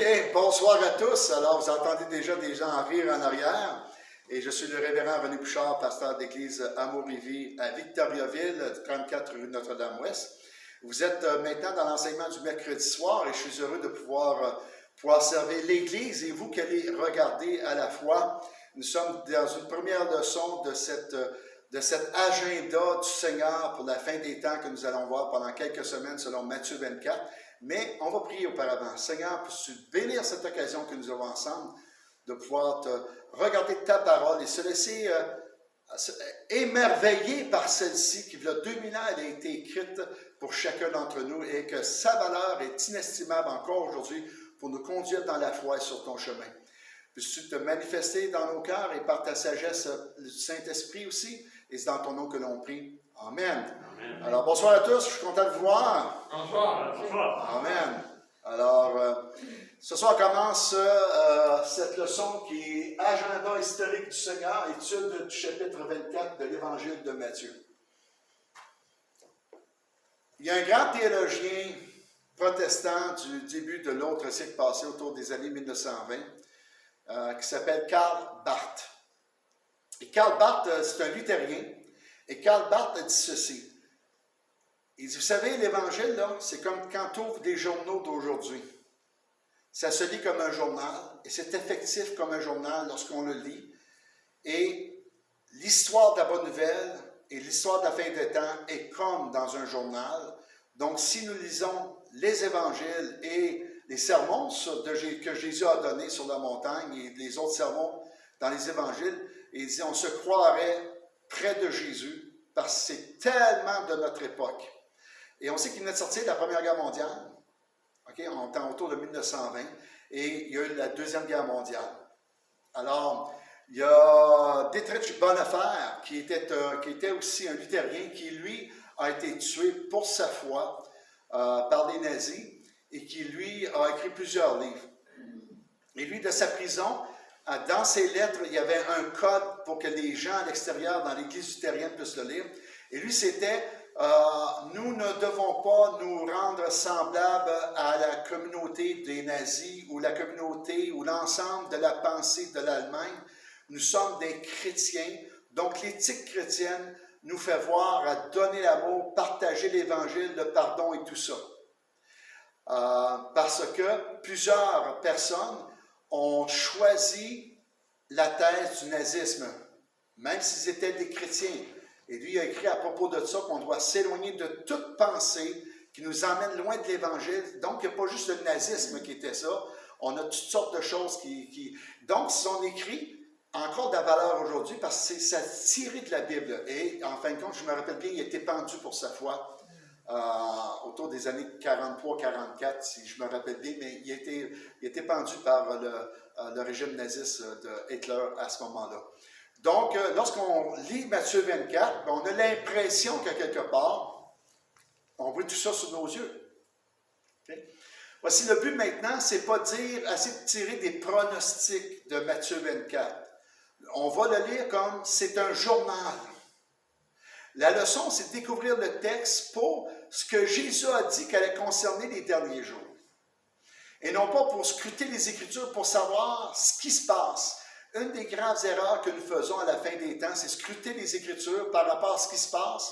OK, bonsoir à tous. Alors, vous entendez déjà des gens en rire en arrière. Et je suis le révérend René Bouchard, pasteur d'église Amour et Vie à Victoriaville, 34 rue Notre-Dame-Ouest. Vous êtes maintenant dans l'enseignement du mercredi soir et je suis heureux de pouvoir servir l'église et vous qui allez regarder à la fois. Nous sommes dans une première leçon de cet agenda du Seigneur pour la fin des temps que nous allons voir pendant quelques semaines selon Matthieu 24. Mais on va prier auparavant. Seigneur, peux-tu bénir cette occasion que nous avons ensemble de pouvoir te regarder ta parole et se laisser émerveiller par celle-ci qui, il y a 2000 ans, elle a été écrite pour chacun d'entre nous et que sa valeur est inestimable encore aujourd'hui pour nous conduire dans la foi et sur ton chemin. Puisses-tu te manifester dans nos cœurs et par ta sagesse du Saint-Esprit aussi, et c'est dans ton nom que l'on prie. Amen. Amen. Alors, bonsoir à tous, je suis content de vous voir. Bonsoir. Bonsoir. Amen. Alors, ce soir commence cette leçon qui est agenda historique du Seigneur, étude du chapitre 24 de l'Évangile de Matthieu. Il y a un grand théologien protestant du début de l'autre siècle passé, autour des années 1920, qui s'appelle Karl Barth. Et Karl Barth, c'est un luthérien, et Karl Barth a dit ceci. Il dit, vous savez, l'Évangile, là, c'est comme quand tu ouvres des journaux d'aujourd'hui. Ça se lit comme un journal, et c'est effectif comme un journal lorsqu'on le lit. Et l'histoire de la bonne nouvelle et l'histoire de la fin des temps est comme dans un journal. Donc, si nous lisons les Évangiles et les sermons que Jésus a donnés sur la montagne et les autres sermons dans les Évangiles, il dit, on se croirait près de Jésus parce que c'est tellement de notre époque. Et on sait qu'il venait de sortir de la Première Guerre mondiale. Okay? On était autour de 1920 et il y a eu la Deuxième Guerre mondiale. Alors, il y a Dietrich Bonhoeffer qui était aussi un luthérien qui, lui, a été tué pour sa foi par les nazis et qui, lui, a écrit plusieurs livres. Et lui, de sa prison, dans ses lettres, il y avait un code pour que les gens à l'extérieur, dans l'église luthérienne, puissent le lire. Et lui, c'était nous ne devons pas nous rendre semblables à la communauté des nazis ou la communauté ou l'ensemble de la pensée de l'Allemagne. Nous sommes des chrétiens, donc l'éthique chrétienne nous fait voir à donner l'amour, partager l'Évangile, le pardon et tout ça. Parce que plusieurs personnes ont choisi la thèse du nazisme, même s'ils étaient des chrétiens. Et lui a écrit à propos de ça qu'on doit s'éloigner de toute pensée qui nous emmène loin de l'Évangile. Donc, il n'y a pas juste le nazisme qui était ça. On a toutes sortes de choses qui... Donc, ils ont écrit encore de la valeur aujourd'hui parce que ça tiré de la Bible. Et en fin de compte, je me rappelle bien, il a été pendu pour sa foi autour des années 43-44, si je me rappelle bien, mais il a été pendu par le régime naziste de Hitler à ce moment-là. Donc, lorsqu'on lit Matthieu 24, on a l'impression qu'à quelque part, on voit tout ça sous nos yeux. Okay? Voici le but maintenant, c'est pas dire, essayer de tirer des pronostics de Matthieu 24. On va le lire comme c'est un journal. La leçon, c'est de découvrir le texte pour ce que Jésus a dit qu'elle allait concerner les derniers jours. Et non pas pour scruter les Écritures, pour savoir ce qui se passe. Une des graves erreurs que nous faisons à la fin des temps, c'est scruter les Écritures par rapport à ce qui se passe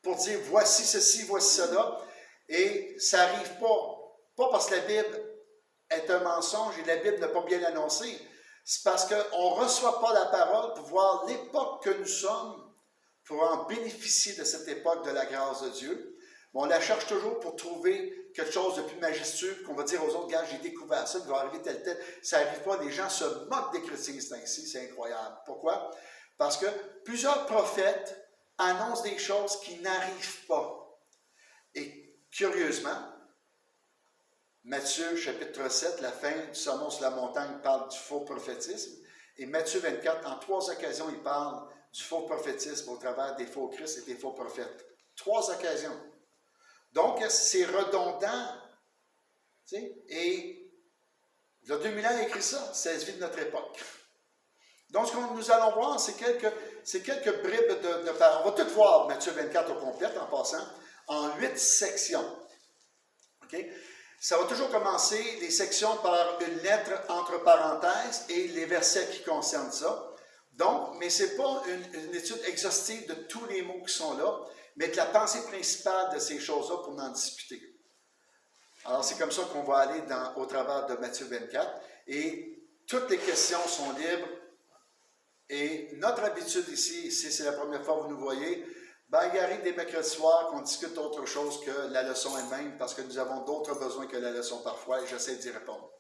pour dire voici ceci, voici cela. Et ça n'arrive pas parce que la Bible est un mensonge et la Bible n'a pas bien annoncé. C'est parce qu'on ne reçoit pas la parole pour voir l'époque que nous sommes, pour en bénéficier de cette époque de la grâce de Dieu. Mais on la cherche toujours pour trouver quelque chose de plus majestueux, qu'on va dire aux autres, gars, j'ai découvert ça, il va arriver tel. Ça n'arrive pas, les gens se moquent des chrétiens, c'est ainsi, c'est incroyable. Pourquoi? Parce que plusieurs prophètes annoncent des choses qui n'arrivent pas. Et curieusement, Matthieu chapitre 7, la fin du sermon sur la montagne, parle du faux prophétisme. Et Matthieu 24, en 3 occasions, il parle du faux prophétisme au travers des faux Christ et des faux prophètes. 3 occasions. Donc, c'est redondant. Tu sais, et il y a 2000 ans, il a écrit ça. Ça se vit de notre époque. Donc, ce que nous allons voir, c'est quelques bribes de paroles. On va tout voir Matthieu 24 au complet, en passant, en 8 sections. OK? Ça va toujours commencer les sections par une lettre entre parenthèses et les versets qui concernent ça. Donc, mais ce n'est pas une étude exhaustive de tous les mots qui sont là, mais de la pensée principale de ces choses-là pour en discuter. Alors, c'est comme ça qu'on va aller au travers de Matthieu 24. Et toutes les questions sont libres. Et notre habitude ici, si c'est la première fois que vous nous voyez, ben, il arrive des mercredis soirs qu'on discute autre chose que la leçon elle-même, parce que nous avons d'autres besoins que la leçon parfois, et j'essaie d'y répondre.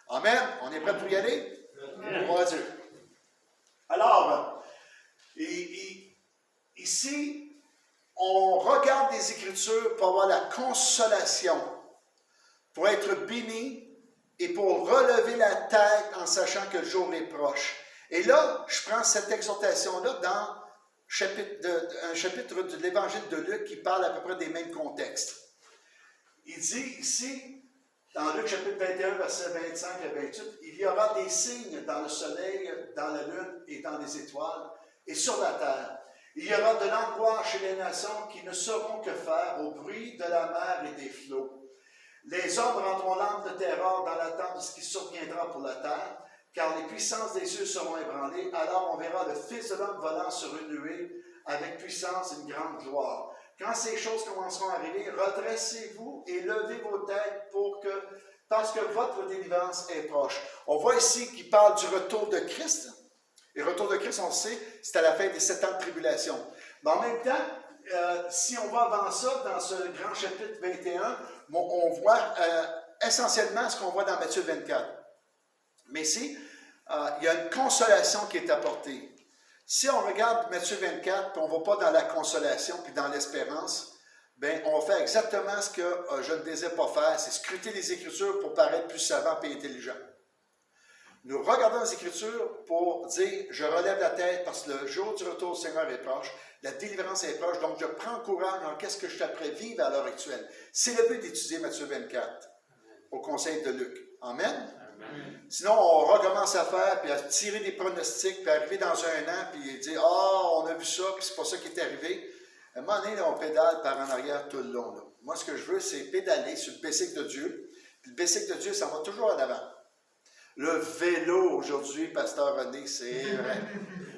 Amen. On est prêt pour y aller? Gloire à Dieu. Alors, ici, on regarde les Écritures pour avoir la consolation, pour être béni et pour relever la tête en sachant que le jour est proche. Et là, je prends cette exhortation-là dans un chapitre de l'Évangile de Luc qui parle à peu près des mêmes contextes. Il dit ici, dans Luc chapitre 21, versets 25 à 28, « Il y aura des signes dans le soleil, dans la lune et dans les étoiles, et sur la terre. Il y aura de l'angoisse chez les nations qui ne sauront que faire au bruit de la mer et des flots. Les hommes rendront l'âme de terreur dans l'attente de ce qui surviendra pour la terre, car les puissances des cieux seront ébranlées. Alors on verra le Fils de l'homme volant sur une nuée avec puissance et une grande gloire. Quand ces choses commenceront à arriver, redressez-vous et levez vos têtes parce que votre délivrance est proche. » On voit ici qu'il parle du retour de Christ. Et le retour de Christ, on le sait, c'est à la fin des 7 ans de tribulation. Mais en même temps, si on va avant ça, dans ce grand chapitre 21, on voit essentiellement ce qu'on voit dans Matthieu 24. Mais ici, il y a une consolation qui est apportée. Si on regarde Matthieu 24, puis on ne va pas dans la consolation, puis dans l'espérance, bien, on va faire exactement ce que je ne désire pas faire, c'est scruter les Écritures pour paraître plus savant et intelligent. Nous regardons les Écritures pour dire, je relève la tête parce que le jour du retour au Seigneur est proche, la délivrance est proche, donc je prends courage dans qu'est-ce que je suis après vivre à l'heure actuelle. C'est le but d'étudier Matthieu 24 au conseil de Luc. Amen? Amen. Sinon, on recommence à faire, puis à tirer des pronostics, puis arriver dans un an, puis dire, « Ah, on a vu ça, puis c'est pas ça qui est arrivé. » À un moment donné, là, on pédale par en arrière tout le long. Là. Moi, ce que je veux, c'est pédaler sur le bicycle de Dieu. Puis le bicycle de Dieu, ça va toujours en avant. Le vélo, aujourd'hui, Pasteur René, c'est vrai.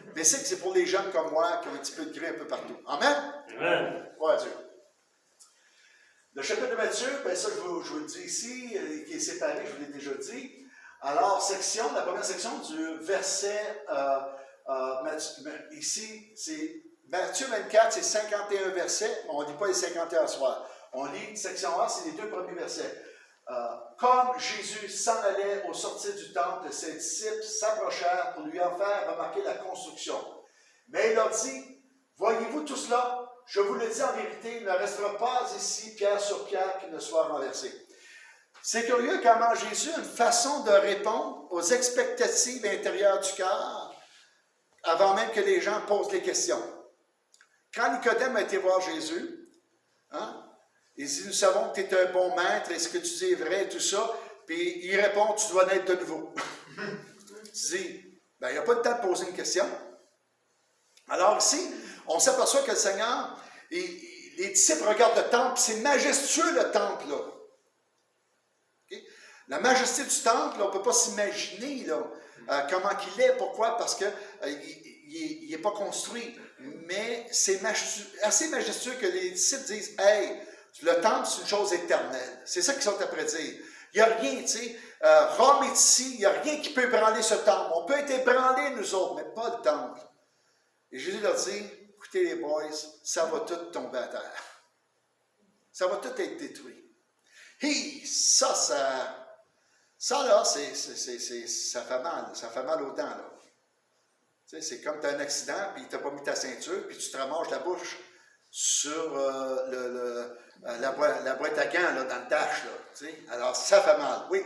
Le bicycle, c'est pour les jeunes comme moi qui ont un petit peu de gris un peu partout. Amen? Amen. Ouais, Dieu. Le chapitre de Matthieu, bien ça, je vous le dis ici, qui est séparé, je vous l'ai déjà dit. Alors, la première section du verset, ici, c'est Matthieu 24, c'est 51 versets, mais on ne lit pas les 51 soirs. On lit section A, c'est les 2 premiers versets. Comme Jésus s'en allait au sortir du temple, ses disciples s'approchèrent pour lui en faire remarquer la construction. Mais il leur dit, « Voyez-vous tout cela? Je vous le dis en vérité, il ne restera pas ici pierre sur pierre qui ne soit renversée. » C'est curieux comment Jésus a une façon de répondre aux expectatives intérieures du cœur avant même que les gens posent les questions. Quand Nicodème a été voir Jésus, il dit, « Nous savons que tu es un bon maître, et ce que tu dis est vrai, et tout ça. » Puis il répond, « Tu dois naître de nouveau. » Tu dis, ben, il n'y a pas le temps de poser une question. Alors ici, on s'aperçoit que le Seigneur, les disciples regardent le temple, c'est majestueux le temple, là. Okay? La majesté du temple, là, on ne peut pas s'imaginer comment il est. Pourquoi? Parce qu'il n'est pas construit. Mais c'est assez majestueux que les disciples disent, « Hey, le temple, c'est une chose éternelle. » C'est ça qu'ils sont après dire. Il n'y a rien, tu sais. Rome est ici, il n'y a rien qui peut ébranler ce temple. On peut être ébranlés, nous autres, mais pas le temple. Et Jésus leur dit, « Écoutez les boys, ça va tout tomber à terre. Ça va tout être détruit. » Hi, ça là, ça fait mal. Ça fait mal aux dents, là. Tu sais, c'est comme tu as un accident, puis tu n'as pas mis ta ceinture, puis tu te ramasses la bouche sur la boîte à gants, là, dans le dash, là. Tu sais. Alors, ça fait mal, oui.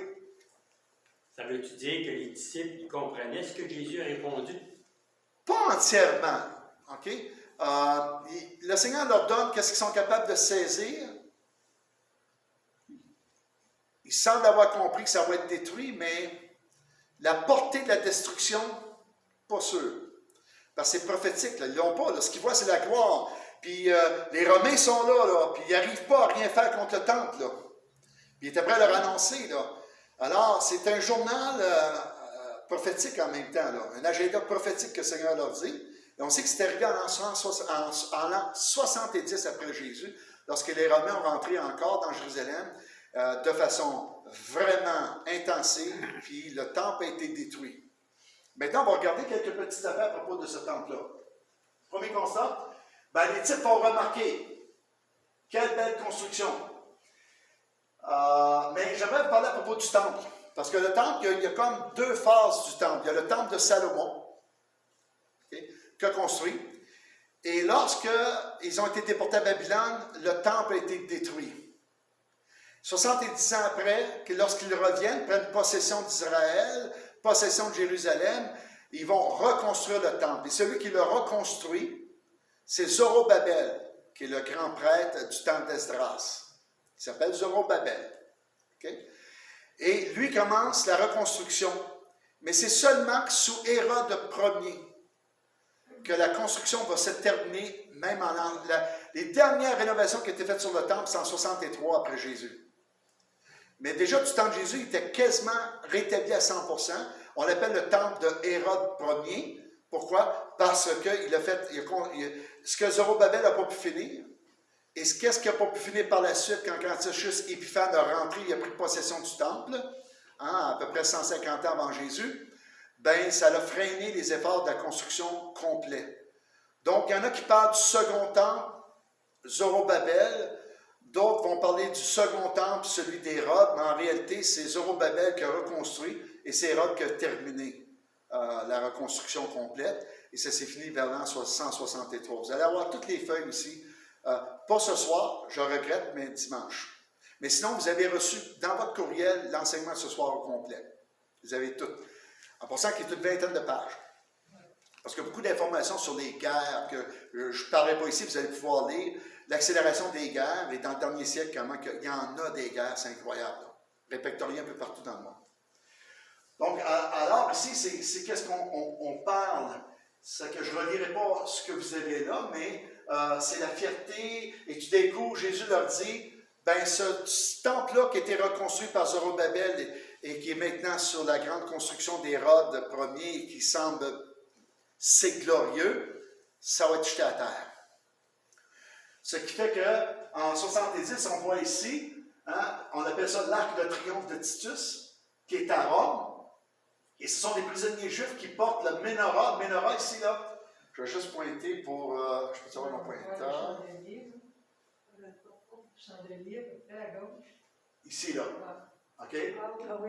Ça veut-tu dire que les disciples, ils comprenaient ce que Jésus a répondu? Pas entièrement, OK? Le Seigneur leur donne qu'est-ce qu'ils sont capables de saisir. Ils semblent avoir compris que ça va être détruit, mais la portée de la destruction, pas sûr. Parce que c'est prophétique, là, ils ne l'ont pas. Là. Ce qu'ils voient, c'est la gloire. Puis les Romains sont là, puis ils n'arrivent pas à rien faire contre le temple. Là. Puis il était prêt à leur annoncer, là. Alors, c'est un journal prophétique en même temps, là. Un agenda prophétique que le Seigneur leur dit. Et on sait que c'est arrivé en l'an 70 après Jésus, lorsque les Romains ont rentré encore dans Jérusalem de façon vraiment intensive, puis le temple a été détruit. Maintenant, on va regarder quelques petites affaires à propos de ce temple-là. Premier constat, les types vont remarquer. Quelle belle construction! Mais j'aimerais vous parler à propos du temple. Parce que le temple, il y a comme deux phases du temple. Il y a le temple de Salomon, qu'a construit. Et lorsqu'ils ont été déportés à Babylone, le temple a été détruit. 70 ans après, lorsqu'ils reviennent, prennent possession d'Israël, possession de Jérusalem, ils vont reconstruire le temple. Et celui qui le reconstruit, c'est Zorobabel, qui est le grand prêtre du temple d'Esdras. Il s'appelle Zorobabel. Okay? Et lui commence la reconstruction. Mais c'est seulement sous Hérode Ier que la construction va se terminer, même les dernières rénovations qui étaient faites sur le temple, c'est en 63 après Jésus. Mais déjà, du temps de Jésus, il était quasiment rétabli à 100%. On l'appelle le temple de Hérode Ier. Pourquoi? Parce qu'il a fait ce que Zorobabel n'a pas pu finir. Et qu'est-ce qu'il n'a pas pu finir par la suite quand Antiochus Épiphane a rentré, il a pris possession du temple, à peu près 150 ans avant Jésus, ça a freiné les efforts de la construction complète. Donc, il y en a qui parlent du second temple, Zorobabel, d'autres vont parler du second temple, celui d'Hérode, mais en réalité, c'est Zorobabel qui a reconstruit et c'est Hérode qui a terminé la reconstruction complète. Et ça s'est fini vers l'an 163. Vous allez avoir toutes les feuilles aussi. Pas ce soir, je regrette, mais dimanche. Mais sinon, vous avez reçu dans votre courriel l'enseignement ce soir au complet. Vous avez tout. En passant qu'il y a une vingtaine de pages. Parce qu'il y a beaucoup d'informations sur les guerres que je ne parlerai pas ici, vous allez pouvoir lire. L'accélération des guerres, et dans le dernier siècle, comment il y en a des guerres, c'est incroyable. Répertorié un peu partout dans le monde. Donc, alors ici, c'est qu'est-ce qu'on parle. C'est que je ne relirai pas ce que vous avez là, mais c'est la fierté. Et tout d'un coup, Jésus leur dit, ce temple-là qui a été reconstruit par Zorobabel et qui est maintenant sur la grande construction d'Hérode Ier et qui semble c'est glorieux, ça va être jeté à terre. Ce qui fait qu'en 70, on voit ici, on appelle ça l'arc de triomphe de Titus, qui est à Rome. Et ce sont des prisonniers juifs qui portent le menorah. Le menorah ici, là, je vais juste pointer pour... je peux savoir mon pointeur. Ici, là. OK?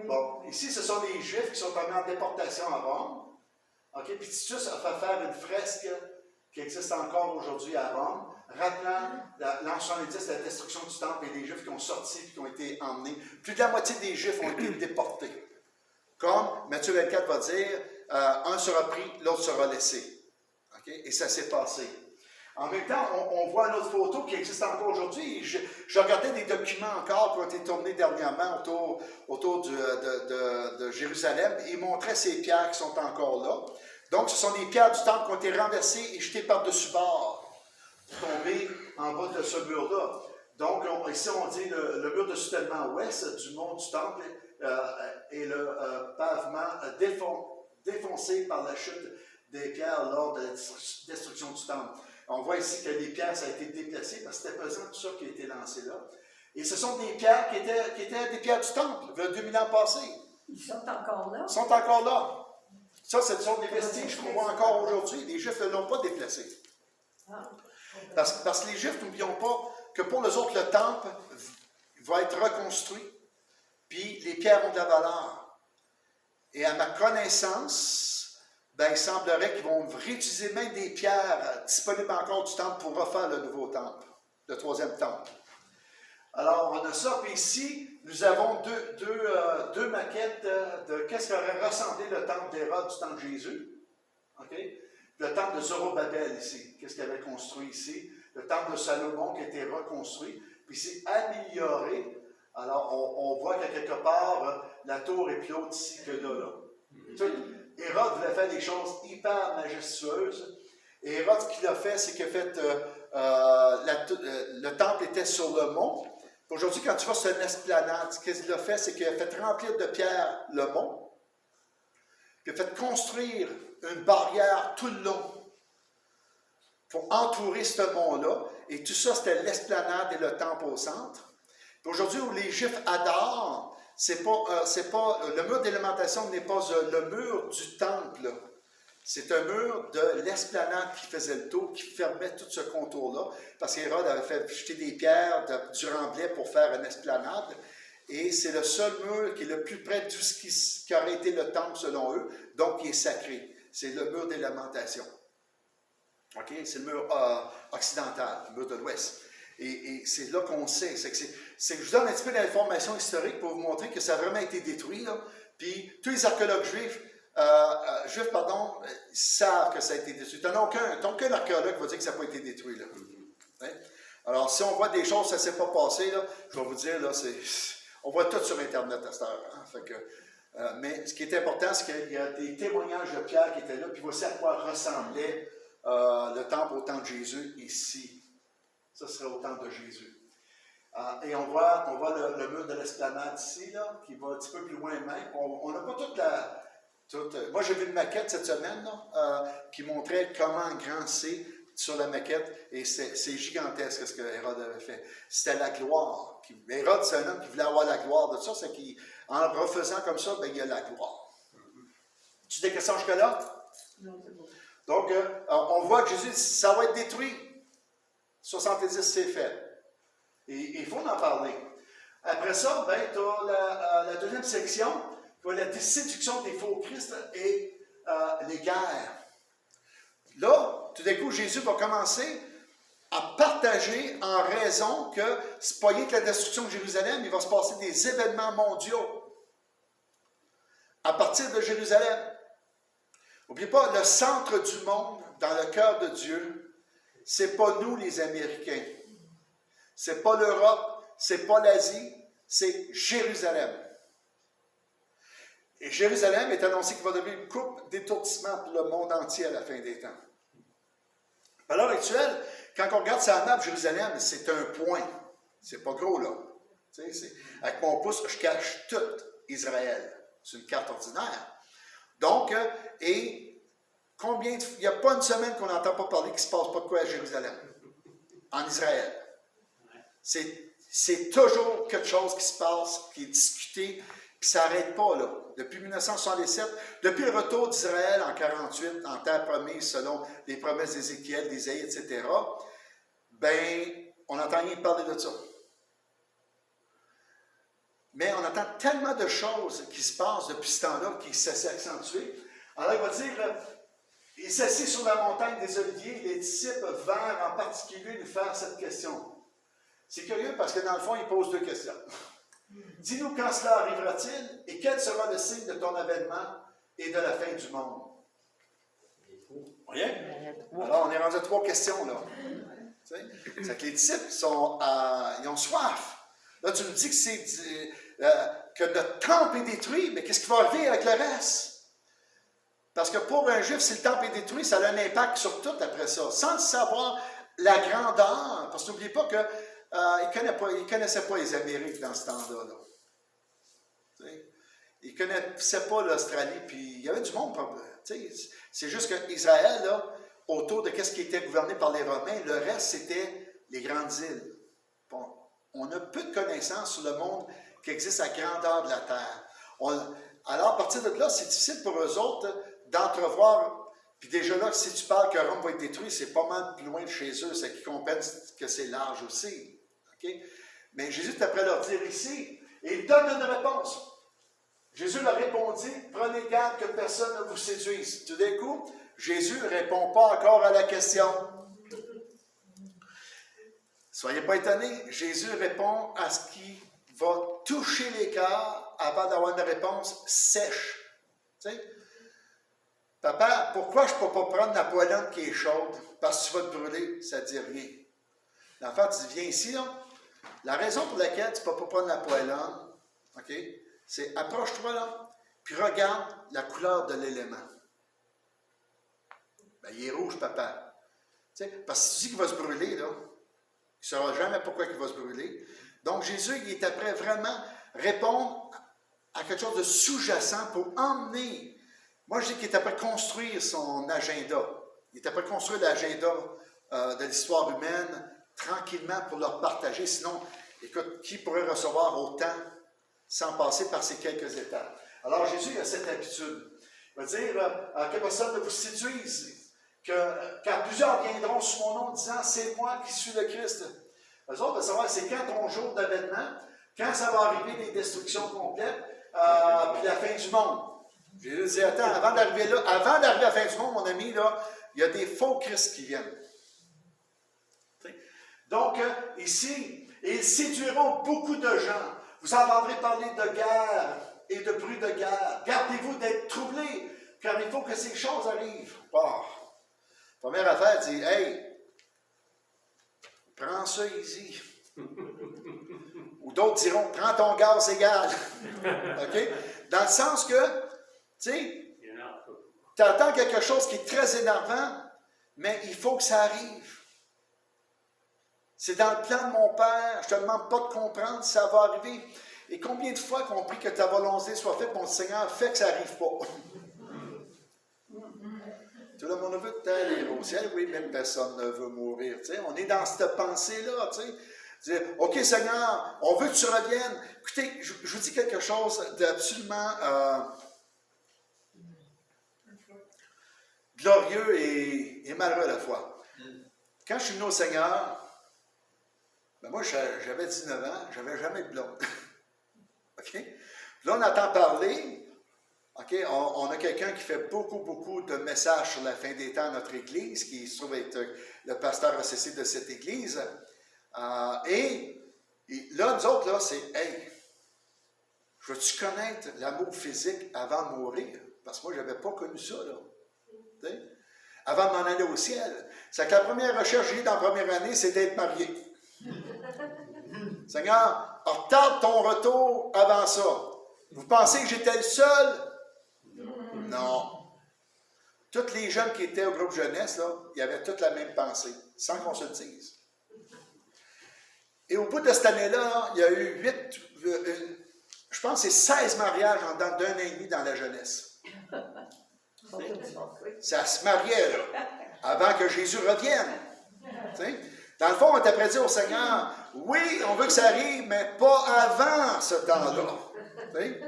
Bon, ici, ce sont des juifs qui sont emmenés en déportation à Rome. OK? Puis Titus a fait faire une fresque qui existe encore aujourd'hui à Rome, rappelant l'an 70, la destruction du temple et des Juifs qui ont sorti et qui ont été emmenés. Plus de la moitié des Juifs ont été déportés. Comme Matthieu 24 va dire, un sera pris, l'autre sera laissé. Okay? Et ça s'est passé. En même temps, on voit une autre photo qui existe encore aujourd'hui. Je regardais des documents encore qui ont été tournés dernièrement autour de Jérusalem et ils montraient ces pierres qui sont encore là. Donc, ce sont des pierres du temple qui ont été renversées et jetées par-dessus bord, tombées en bas de ce mur-là. Donc, ici, on dit le mur de soutènement ouest du mont du temple et le pavement défoncé par la chute des pierres lors de la destruction du temple. On voit ici que les pierres, ça a été déplacé parce que c'était pesant tout ça qui a été lancé là. Et ce sont des pierres qui étaient des pierres du temple, il y a 2000 ans passés. Ils sont encore là. Ils sont encore là. Ça, ce sont des vestiges qu'on voit encore aujourd'hui. Les Juifs ne l'ont pas déplacé. Parce que les Juifs, n'oublions pas que pour les autres, le temple va être reconstruit. Puis les pierres ont de la valeur. Et à ma connaissance, il semblerait qu'ils vont réutiliser même des pierres disponibles encore du temple pour refaire le nouveau temple, le troisième temple. Alors, on a ça. Puis ici, nous avons deux maquettes de qu'est-ce qu'aurait ressemblé le temple d'Hérode du temps de Jésus. Okay? Le temple de Zorobabel ici, qu'est-ce qu'il avait construit ici. Le temple de Salomon qui a été reconstruit, puis c'est amélioré. Alors, on voit qu'à quelque part, la tour est plus haute ici que là. Hérode voulait faire des choses hyper majestueuses. Et Hérode, ce qu'il a fait, c'est qu'il a fait... le temple était sur le mont. Aujourd'hui, quand tu vas sur une esplanade, ce qu'il a fait, c'est qu'il a fait remplir de pierre le mont, puis il a fait construire une barrière tout le long pour entourer ce mont-là. Et tout ça, c'était l'esplanade et le temple au centre. Puis aujourd'hui, où les Juifs adorent, le mur d'élémentation n'est pas le mur du temple, là. C'est un mur de l'esplanade qui faisait le tour, qui fermait tout ce contour-là, parce qu'Hérode avait fait jeter des pierres du remblai pour faire une esplanade, et c'est le seul mur qui est le plus près de tout ce qui aurait été le temple selon eux, donc qui est sacré. C'est le mur d'élémentation. OK? C'est le mur occidental, le mur de l'ouest. Et c'est là qu'on sait. Je vous donne un petit peu d'informations historiques pour vous montrer que ça a vraiment été détruit, là. Puis tous les archéologues juifs, savent que ça a été détruit. Aucun archéologue va dire que ça n'a pas été détruit, là. Hein? Alors, si on voit des choses, ça ne s'est pas passé, là, je vais vous dire, là, on voit tout sur Internet à cette heure. Hein? Fait que, mais ce qui est important, c'est qu'il y a des témoignages de Pierre qui étaient là, puis voici à quoi ressemblait le temple au temps de Jésus ici. Ça serait au temps de Jésus. Et on voit le mur de l'esplanade ici, là, qui va un petit peu plus loin même. On n'a pas toute la... moi, j'ai vu une maquette cette semaine là, qui montrait comment grand c'est sur la maquette, et c'est gigantesque ce que Hérode avait fait. C'était la gloire. Hérode, c'est un homme qui voulait avoir la gloire de ça, c'est qu'en refaisant comme ça, ben, il y a la gloire. Tu as des questions jusque-là? Non, c'est bon. Donc, on voit que Jésus dit, ça va être détruit. 70, c'est fait. Et il faut en parler. Après ça, ben, tu as la deuxième section, tu as la séduction des faux Christ et les guerres. Là, tout d'un coup, Jésus va commencer à partager en raison que c'est pas rien que la destruction de Jérusalem, il va se passer des événements mondiaux à partir de Jérusalem. N'oubliez pas, le centre du monde, dans le cœur de Dieu, c'est pas nous les Américains. C'est pas l'Europe, c'est pas l'Asie, c'est Jérusalem. Et Jérusalem est annoncé qu'il va devenir une coupe d'étourdissement pour le monde entier à la fin des temps. À l'heure actuelle, quand on regarde sa map, Jérusalem, c'est un point. C'est pas gros, là. Tu sais, avec mon pouce, je cache tout Israël. C'est une carte ordinaire. Donc, il n'y a pas une semaine qu'on n'entend pas parler qu'il ne se passe pas de quoi à Jérusalem, en Israël. C'est toujours quelque chose qui se passe, qui est discuté, puis ça n'arrête pas, là. Depuis 1967, depuis le retour d'Israël en 1948, en terre promise, selon les promesses d'Ézéchiel, d'Ésaïe, etc., ben, on n'entend rien parler de ça. Mais on entend tellement de choses qui se passent depuis ce temps-là, qui s'est accentué. Alors, il va dire, il s'assit sur la montagne des Oliviers, les disciples vinrent en particulier lui faire cette question. C'est curieux parce que dans le fond, il pose deux questions. Dis-nous quand cela arrivera-t-il et quel sera le signe de ton avènement et de la fin du monde? Vous voyez? Alors, on est rendu à 3 questions, là. C'est que les disciples ils ont soif. Là, tu me dis que notre temple est détruit, mais qu'est-ce qui va arriver avec le reste? Parce que pour un Juif, si le temple est détruit, ça a un impact sur tout après ça, sans savoir la grandeur. Parce que n'oubliez pas que il ne connaissait pas les Amériques dans ce temps-là. Là. Il ne connaissait pas l'Australie, puis il y avait du monde. C'est juste qu'Israël, là, autour de ce qui était gouverné par les Romains, le reste, c'était les grandes îles. Bon, on a peu de connaissances sur le monde qui existe à grandeur de la Terre. Alors, à partir de là, c'est difficile pour eux autres d'entrevoir. Puis déjà là, si tu parles que Rome va être détruit, c'est pas mal plus loin de chez eux, c'est qu'ils comprennent que c'est large aussi. Okay? Mais Jésus est après leur dire ici, et il donne une réponse. Jésus leur répondit, prenez garde que personne ne vous séduise. Tout d'un coup, Jésus ne répond pas encore à la question. Soyez pas étonnés, Jésus répond à ce qui va toucher les cœurs avant d'avoir une réponse sèche. Tu sais? Papa, pourquoi je ne peux pas prendre la poêlante qui est chaude? Parce que tu vas te brûler, ça ne dit rien. L'enfant, tu dis, viens ici, là. La raison pour laquelle tu ne peux pas prendre la poêlante, OK, c'est approche-toi là, puis regarde la couleur de l'élément. Ben, il est rouge, papa. Tu sais, parce que si tu dis qu'il va se brûler, là, il ne saura jamais pourquoi il va se brûler. Donc, Jésus, il était prêt vraiment répondre à quelque chose de sous-jacent pour emmener. Moi, je dis qu'il était prêt à construire son agenda. Il était prêt à construire l'agenda de l'histoire humaine tranquillement pour leur partager. Sinon, écoute, qui pourrait recevoir autant sans passer par ces quelques étapes? Alors, Jésus a cette habitude. Il va dire que personne ne vous séduise, car plusieurs viendront sous mon nom disant, c'est moi qui suis le Christ. Eux autres veulent savoir, c'est quand ton jour d'avènement, quand ça va arriver les destructions complètes, puis la fin du monde. Jésus dit, attends, avant d'arriver à la fin du monde, mon ami, là, il y a des faux Christ qui viennent. Donc, ici, ils séduiront beaucoup de gens. Vous entendrez parler de guerre et de bruit de guerre. Gardez-vous d'être troublés, car il faut que ces choses arrivent. Oh. Première affaire, dit, hey, prends ça easy. Ou d'autres diront, prends ton gaz égal. OK? Dans le sens que, tu sais, tu attends quelque chose qui est très énervant, mais il faut que ça arrive. C'est dans le plan de mon Père. Je ne te demande pas de comprendre, ça va arriver. Et combien de fois qu'on prie que ta volonté soit faite, mon Seigneur fait que ça n'arrive pas. Tout le monde veut aller au ciel, oui, même personne ne veut mourir. Tu sais, on est dans cette pensée-là. Tu sais. Dire, OK, Seigneur, on veut que tu reviennes. Écoutez, je vous dis quelque chose d'absolument glorieux et malheureux à la fois. Quand je suis venu au Seigneur, ben moi, j'avais 19 ans, je n'avais jamais de blonde. OK? Là, on entend parler. OK? On a quelqu'un qui fait beaucoup de messages sur la fin des temps à notre Église, qui se trouve être le pasteur associé de cette Église. Et là, nous autres, là, c'est « Hey, veux-tu connaître l'amour physique avant de mourir? » Parce que moi, je n'avais pas connu ça, là. T'sais? Avant de m'en aller au ciel. C'est que la première recherche que j'ai eue dans la première année, c'est d'être marié. Seigneur, retarde ton retour avant ça. Vous pensez que j'étais le seul? Non. Tous les jeunes qui étaient au groupe jeunesse, là, ils avaient toutes la même pensée, sans qu'on se le dise. Et au bout de cette année-là, il y a eu je pense que c'est 16 mariages en dedans d'un an et demi dans la jeunesse. Ça se mariait, là, avant que Jésus revienne. T'sais? Dans le fond, on était prêt à dire au Seigneur, oui, on veut que ça arrive, mais pas avant ce temps-là. T'sais?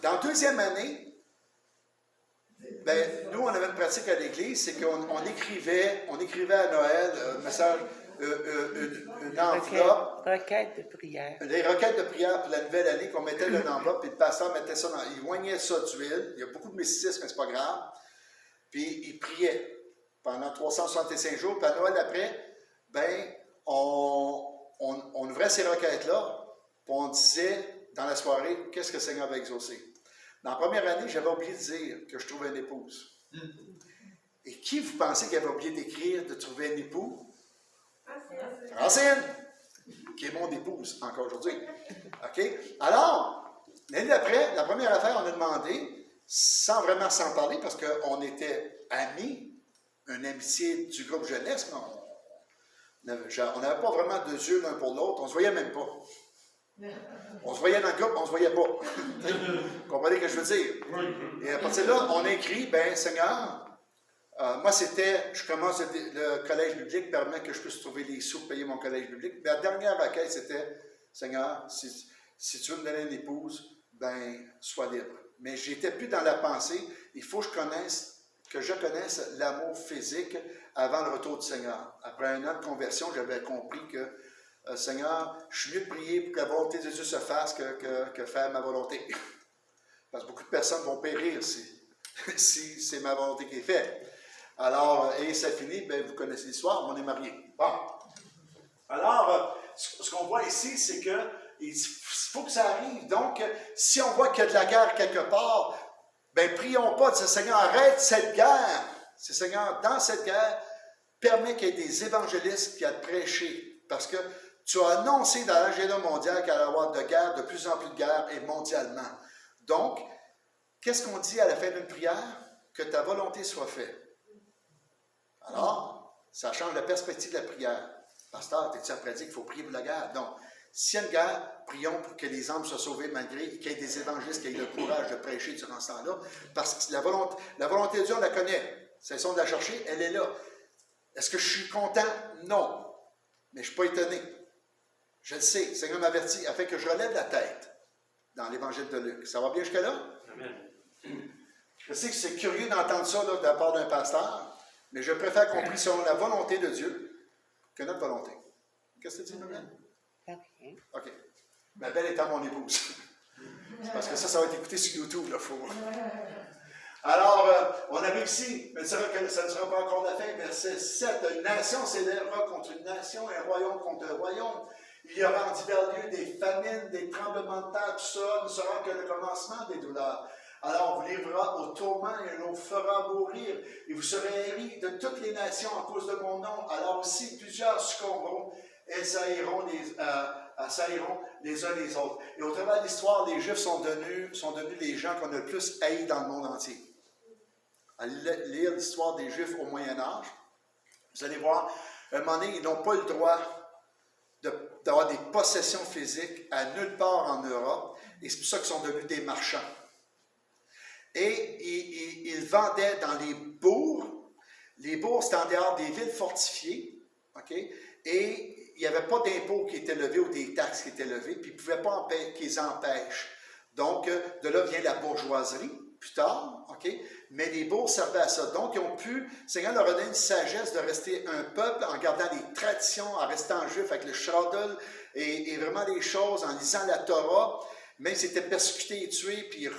Dans la deuxième année, ben, nous, on avait une pratique à l'Église, c'est qu'on écrivait à Noël un message, une enveloppe. Requête de prière. Les requêtes de prière pour la nouvelle année, qu'on mettait dans une enveloppe, puis le pasteur mettait ça il joignait ça d'huile. Il y a beaucoup de mysticisme, mais c'est pas grave. Puis il priait pendant 365 jours. Puis à Noël après, ben, on ouvrait ces requêtes-là, puis on disait dans la soirée, qu'est-ce que le Seigneur va exaucer. Dans la première année, j'avais oublié de dire que je trouvais une épouse. Et qui vous pensez qu'il avait oublié d'écrire de trouver un époux? Francine, qui est mon épouse encore aujourd'hui. OK? Alors, l'année d'après, la première affaire, on a demandé, sans vraiment s'en parler, parce qu'on était amis, une amitié du groupe jeunesse, mais on n'avait pas vraiment de yeux l'un pour l'autre, on ne se voyait même pas. On se voyait dans le groupe, on ne se voyait pas. Vous comprenez ce que je veux dire? Et à partir de là, on a écrit, ben Seigneur, moi je commence le collège biblique, permet que je puisse trouver les sous pour payer mon collège biblique. Mais la dernière requête, c'était, Seigneur, si tu veux me donner une épouse, ben sois libre. Mais je n'étais plus dans la pensée, il faut que je connaisse l'amour physique avant le retour du Seigneur. Après un an de conversion, j'avais compris que Seigneur, je suis mieux de prier pour que la volonté de Dieu se fasse que faire ma volonté. Parce que beaucoup de personnes vont périr si c'est ma volonté qui est faite. Alors, et ça finit, ben, vous connaissez l'histoire, on est mariés. Bon. Alors, ce qu'on voit ici, c'est qu'il faut que ça arrive. Donc, si on voit qu'il y a de la guerre quelque part, ben, prions pas, disons, Seigneur, arrête cette guerre. C'est Seigneur, dans cette guerre, permet qu'il y ait des évangélistes qui aient prêché. Parce que tu as annoncé dans l'agenda mondial qu'il allait y avoir de guerre, de plus en plus de guerre, et mondialement. Donc, qu'est-ce qu'on dit à la fin d'une prière? Que ta volonté soit faite. Alors, ça change la perspective de la prière. Pasteur, t'es-tu après dit qu'il faut prier pour la guerre? Non. S'il y a une guerre, prions pour que les âmes soient sauvées malgré qu'il y ait des évangélistes qui aient le courage de prêcher durant ce temps-là. Parce que la volonté de Dieu, on la connaît. Cessons de la chercher, elle est là. Est-ce que je suis content? Non. Mais je ne suis pas étonné. Je le sais. Le Seigneur m'avertit afin que je relève la tête dans l'Évangile de Luc. Ça va bien jusque-là? Amen. Je sais que c'est curieux d'entendre ça là, de la part d'un pasteur, mais je préfère qu'on prie selon la volonté de Dieu que notre volonté. Qu'est-ce que tu dis, ma belle? OK. Ma belle étant mon épouse. C'est parce que ça va être écouté sur YouTube, là, faut. Alors, on arrive ici, mais ça ne sera pas encore la fin. Verset 7. Une nation s'élèvera contre une nation, un royaume contre un royaume. Il y aura en divers lieux des famines, des tremblements de terre, tout ça ne sera que le commencement des douleurs. Alors on vous livrera au tourment et on vous fera mourir. Et vous serez haïs de toutes les nations à cause de mon nom. Alors aussi plusieurs succomberont et s'haïront les uns les autres. Et au travers de l'histoire, les Juifs sont devenus les gens qu'on a le plus haïs dans le monde entier. À lire l'histoire des Juifs au Moyen Âge, vous allez voir, à un moment donné, ils n'ont pas le droit d'avoir des possessions physiques à nulle part en Europe. Et c'est pour ça qu'ils sont devenus des marchands. Et ils vendaient dans les bourgs. Les bourgs, c'était en dehors des villes fortifiées. Okay? Et il n'y avait pas d'impôts qui étaient levés ou des taxes qui étaient levées. Puis ils ne pouvaient pas qu'ils empêchent. Donc, de là vient la bourgeoisie, plus tard. Okay? Mais les bourgs servaient à ça. Donc, ils ont pu, le Seigneur leur a donné une sagesse de rester un peuple en gardant les traditions, en restant juif avec le shadol et vraiment les choses, en lisant la Torah. Même s'ils étaient persécutés et tués, puis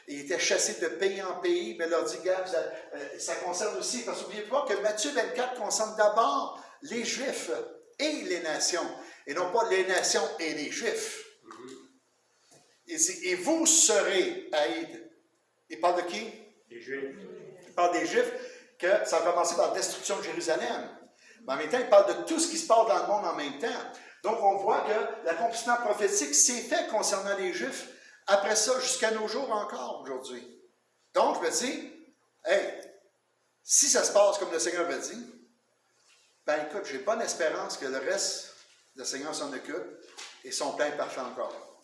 ils étaient chassés de pays en pays, mais leur dit, gars, ça concerne aussi, parce que n'oubliez pas que Matthieu 24 concerne d'abord les Juifs et les nations, et non pas les nations et les Juifs. Et vous serez haïs. Il parle de qui? Les Juifs. Il parle des Juifs, que ça a commencé par la destruction de Jérusalem. Mais en même temps, il parle de tout ce qui se passe dans le monde en même temps. Donc, on voit que l'accomplissement prophétique s'est fait concernant les Juifs, après ça, jusqu'à nos jours encore, aujourd'hui. Donc, je me dis, hey, si ça se passe comme le Seigneur m'a dit, ben écoute, j'ai bonne espérance que le reste, le Seigneur s'en occupe, et son plan est parfait encore.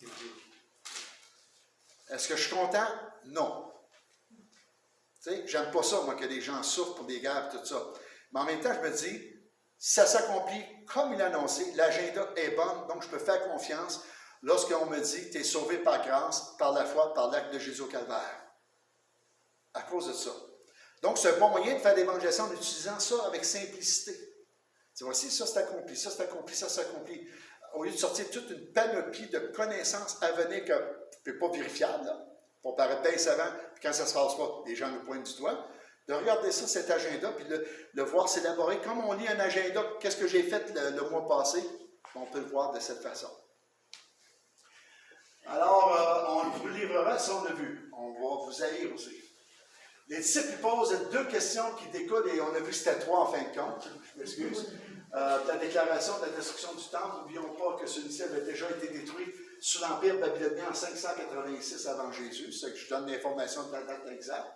Est-ce que je suis content? Non. Tu sais, j'aime pas ça, moi, que les gens souffrent pour des guerres et tout ça. Mais en même temps, je me dis, ça s'accomplit comme il a annoncé, l'agenda est bon, donc je peux faire confiance lorsqu'on me dit, tu es sauvé par grâce, par la foi, par l'acte de Jésus au calvaire. À cause de ça. Donc, c'est un bon moyen de faire l'évangélisation en utilisant ça avec simplicité. Tu vois, voici, ça c'est accompli, ça c'est accompli, ça c'est accompli. Au lieu de sortir toute une panoplie de connaissances à venir que pas vérifiables, là, pour paraître bien savant, puis quand ça ne se passe pas, les gens nous pointent du doigt. De regarder ça, cet agenda, puis le voir s'élaborer. Comme on lit un agenda, qu'est-ce que j'ai fait le mois passé? On peut le voir de cette façon. Alors, on vous livrera si on l'a vu. On va vous haïr aussi. Les disciples posent deux questions qui découlent, et on a vu que c'était trois en fin de compte. Je m'excuse. La déclaration de la destruction du temple, n'oublions pas que celui-ci avait déjà été détruit sous l'Empire babylonien en 586 avant Jésus. C'est ça que je donne l'information de la date exacte.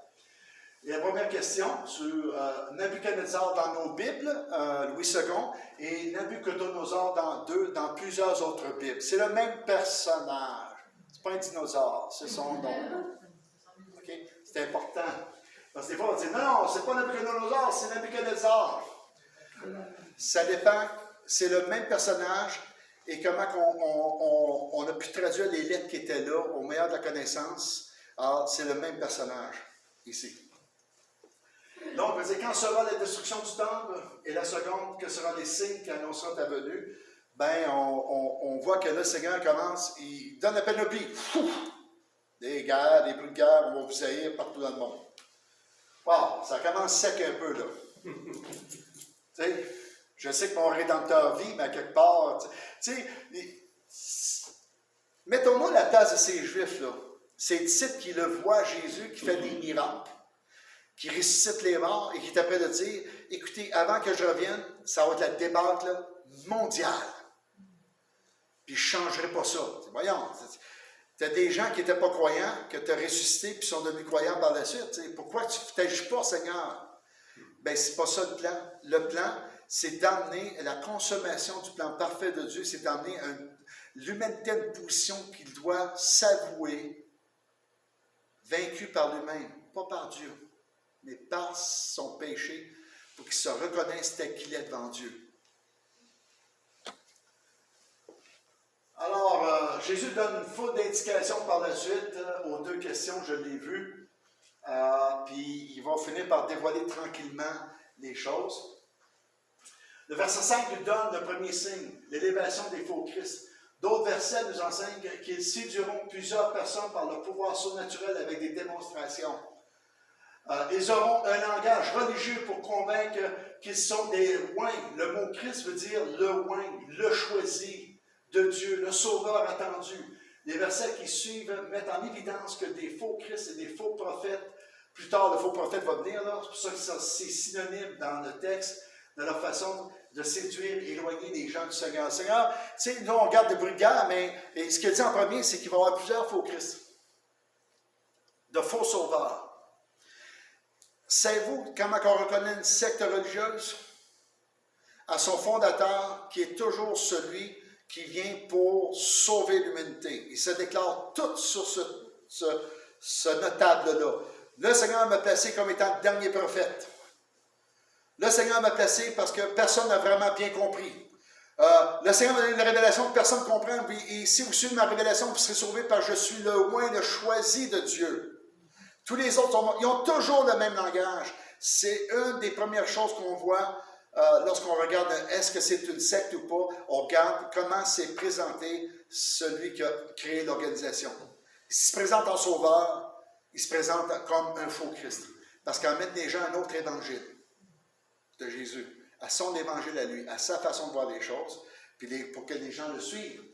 Et la première question sur Nabuchodonosor dans nos Bibles, Louis II, et Nabuchodonosor dans plusieurs autres Bibles. C'est le même personnage. C'est pas un dinosaure, c'est son nom. Okay? C'est important. Parce que des fois, on dit non, c'est pas Nabuchodonosor, c'est Nabuchodonosor. Ça dépend, c'est le même personnage, et comment on a pu traduire les lettres qui étaient là au meilleur de la connaissance. Alors, c'est le même personnage ici. Donc, on va dire, quand sera la destruction du temple, et la seconde, que seront les signes qui annonceront ta venue, ben, on voit que là, le Seigneur commence, il donne la panoplie. Des guerres, des bruits de guerre, on va vous haïr partout dans le monde. Wow, ça commence sec un peu, là. Tu sais, je sais que mon Rédempteur vit, mais à quelque part, tu sais, mettons-nous à la place de ces Juifs-là, ces disciples qui le voient, Jésus, qui fait des miracles, qui ressuscite les morts et qui est prêt de dire, écoutez, avant que je revienne, ça va être la débâcle mondiale. Puis je ne changerai pas ça. Voyons, tu as des gens qui n'étaient pas croyants, que tu as ressuscité, puis sont devenus croyants par la suite. T'sais. Pourquoi tu ne t'agis pas, Seigneur? Bien, ce n'est pas ça le plan. Le plan, c'est d'amener la consommation du plan parfait de Dieu, c'est d'amener L'humanité a une position qu'il doit s'avouer vaincu par lui-même, pas par Dieu, mais par son péché, pour qu'il se reconnaisse tel qu'il est devant Dieu. Alors, Jésus donne une foule d'indications par la suite aux deux questions, je l'ai vu. Puis il va finir par dévoiler tranquillement les choses. Le verset 5 nous donne le premier signe, l'élévation des faux Christ. D'autres versets nous enseignent qu'ils séduiront plusieurs personnes par le pouvoir surnaturel avec des démonstrations. Ils auront un langage religieux pour convaincre qu'ils sont des oints. Le mot Christ veut dire le oint, le choisi de Dieu, le sauveur attendu. Les versets qui suivent mettent en évidence que des faux Christ et des faux prophètes, plus tard le faux prophète va venir, là, c'est pour ça que c'est synonyme dans le texte de leur façon de séduire, éloigner les gens du Seigneur. Le Seigneur, tu sais, nous on regarde le bruit de guerre, mais ce qu'il dit en premier, c'est qu'il va y avoir plusieurs faux Christ, de faux sauveurs. Savez-vous comment on reconnaît une secte religieuse? À son fondateur, qui est toujours celui qui vient pour sauver l'humanité. Il se déclare tout sur ce notable-là. Le Seigneur m'a placé comme étant le dernier prophète. Le Seigneur m'a placé parce que personne n'a vraiment bien compris. Le Seigneur m'a donné une révélation que personne ne comprend. Et si vous suivez ma révélation, vous serez sauvés parce que je suis le oint, le choisi de Dieu. Tous les autres, ils ont toujours le même langage. C'est une des premières choses qu'on voit lorsqu'on regarde est-ce que c'est une secte ou pas. On regarde comment s'est présenté celui qui a créé l'organisation. Il se présente en sauveur, il se présente comme un faux Christ. Parce qu'il amène les gens à un autre évangile de Jésus, à son évangile à lui, à sa façon de voir les choses, puis pour que les gens le suivent.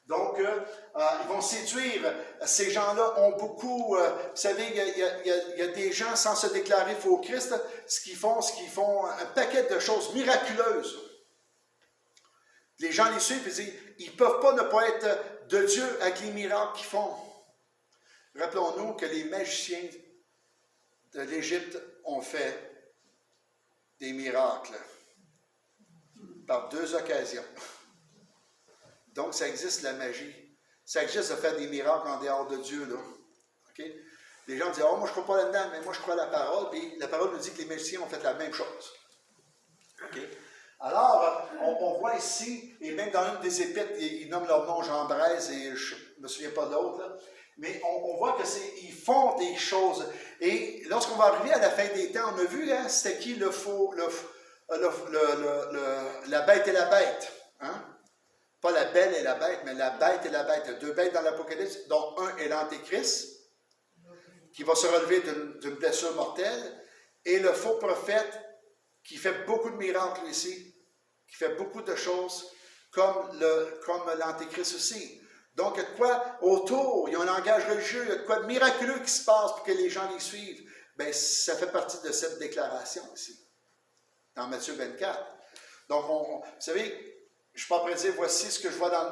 Donc, ils vont séduire. Ces gens-là ont beaucoup... vous savez, il y a des gens sans se déclarer faux Christ, ce qu'ils font un paquet de choses miraculeuses. Les gens les suivent et disent, ils ne peuvent pas ne pas être de Dieu avec les miracles qu'ils font. Rappelons-nous que les magiciens de l'Égypte ont fait des miracles par deux occasions. Donc, ça existe la magie. Ça existe de faire des miracles en dehors de Dieu, là. Okay? Les gens disent, oh, moi je ne crois pas là-dedans, mais moi je crois à la parole, puis la parole nous dit que les magiciens ont fait la même chose. Okay? Alors, on voit ici, et même dans une des épîtres, ils nomment leur nom Jean Braise, et je ne me souviens pas de l'autre, là, mais on voit qu'ils font des choses. Et lorsqu'on va arriver à la fin des temps, on a vu, hein, c'était qui le faux, la bête et la bête, hein? Pas la belle et la bête, mais la bête et la bête. Il y a deux bêtes dans l'Apocalypse, dont un est l'Antéchrist, qui va se relever d'une blessure mortelle, et le faux prophète, qui fait beaucoup de miracles ici, qui fait beaucoup de choses, comme l'Antéchrist aussi. Donc, il y a de quoi autour, il y a un langage religieux, il y a de quoi de miraculeux qui se passe pour que les gens les suivent. Bien, ça fait partie de cette déclaration ici, dans Matthieu 24. Donc, vous savez, je ne suis pas prêt de dire, voici ce que je vois dans le